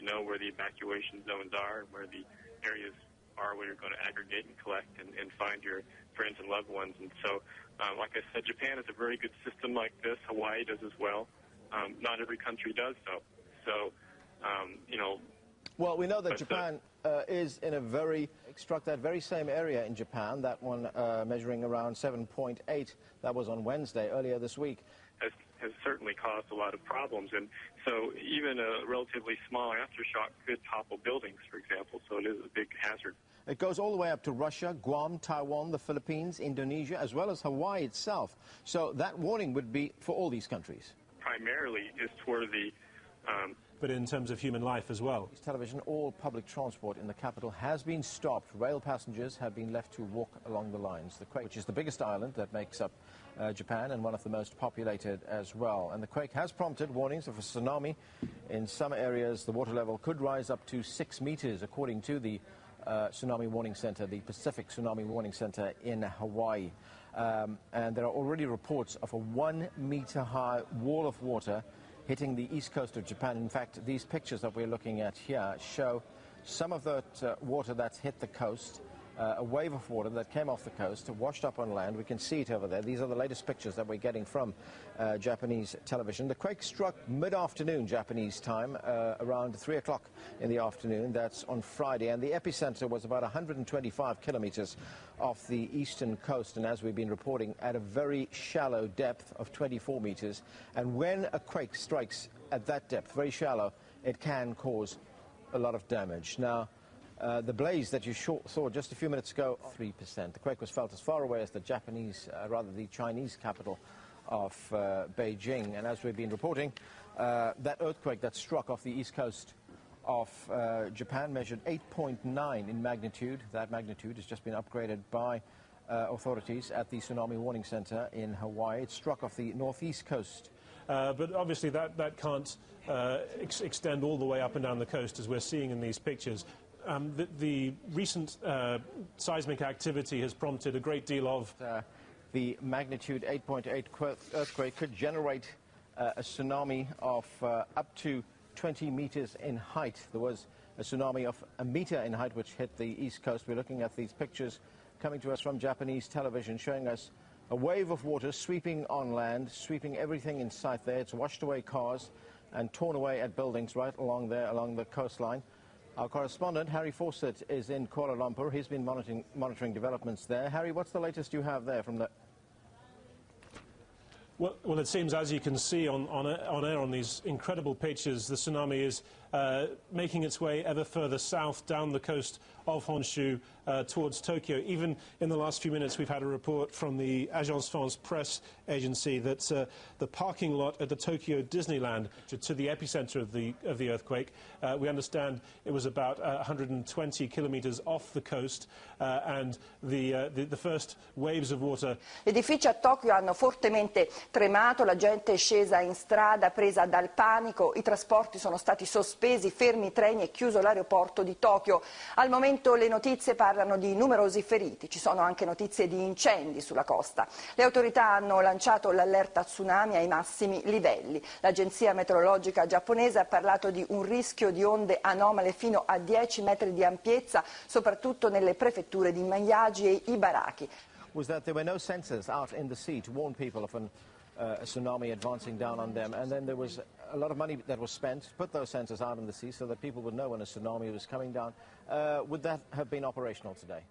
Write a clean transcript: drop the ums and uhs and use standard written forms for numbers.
to know where the evacuation zones are and where the areas are where you're going to aggregate and collect and find your friends and loved ones. And so, like I said, Japan has a very good system like this. Hawaii does as well. Not every country does so. So, you know. Well, we know that Japan is in a struck that very same area in Japan, that one measuring around 7.8. That was on Wednesday, earlier this week. Has certainly caused a lot of problems. And so even a relatively small aftershock could topple buildings, for example. So it is a big hazard. It goes all the way up to Russia, Guam, Taiwan, the Philippines, Indonesia, as well as Hawaii itself. So that warning would be for all these countries. Primarily is toward the... but in terms of human life as well. Television, all public transport in the capital has been stopped. Rail passengers have been left to walk along the lines. The quake, which is the biggest island that makes up Japan and one of the most populated as well. And the quake has prompted warnings of a tsunami. In some areas, the water level could rise up to 6 meters, according to the Tsunami Warning Center, the Pacific Tsunami Warning Center in Hawaii. And there are already reports of a 1 meter high wall of water hitting the east coast of Japan. In fact, these pictures that we're looking at here show some of that water that's hit the coast, a wave of water that came off the coast, washed up on land. We can see it over there. These are the latest pictures that we're getting from Japanese television. The quake struck mid-afternoon Japanese time, around 3 o'clock in the afternoon. That's on Friday, and the epicenter was about 125 kilometers off the eastern coast, and as we've been reporting, at a very shallow depth of 24 meters. And when a quake strikes at that depth, very shallow, it can cause a lot of damage. Now, the blaze that you saw just a few minutes ago, 3%. The quake was felt as far away as the the Chinese capital of Beijing. And as we've been reporting, that earthquake that struck off the east coast of Japan measured 8.9 in magnitude. That magnitude has just been upgraded by authorities at the Tsunami Warning Center in Hawaii. It struck off the northeast coast. But obviously that can't extend all the way up and down the coast, as we're seeing in these pictures. The recent seismic activity has prompted a great deal of... the magnitude 8.8 earthquake could generate a tsunami of up to 20 meters in height. There was a tsunami of a meter in height which hit the east coast. We're looking at these pictures coming to us from Japanese television, showing us a wave of water sweeping on land, sweeping everything in sight there. It's washed away cars and torn away at buildings right along there, along the coastline. Our correspondent, Harry Fawcett, is in Kuala Lumpur. He's been monitoring developments there. Harry, what's the latest you have there from the... Well, it seems, as you can see on air on these incredible pictures, the tsunami is making its way ever further south down the coast of Honshu towards Tokyo. Even in the last few minutes, we've had a report from the Agence France Presse agency that the parking lot at the Tokyo Disneyland to the epicenter of the earthquake. We understand it was about 120 kilometers off the coast, and the first waves of water. Gli edifici a Tokyo hanno fortemente tremato, la gente è scesa in strada presa dal panico, i trasporti sono stati sospesi, fermi i treni e chiuso l'aeroporto di Tokyo. Al momento le notizie parlano di numerosi feriti, ci sono anche notizie di incendi sulla costa. Le autorità hanno lanciato l'allerta tsunami ai massimi livelli. L'agenzia meteorologica giapponese ha parlato di un rischio di onde anomale fino a 10 metri di ampiezza, soprattutto nelle prefetture di Miyagi e Ibaraki. Was that there were no sensors out in the sea to warn people of a tsunami advancing down on them, and then there was a lot of money that was spent to put those sensors out in the sea so that people would know when a tsunami was coming down. Would that have been operational today?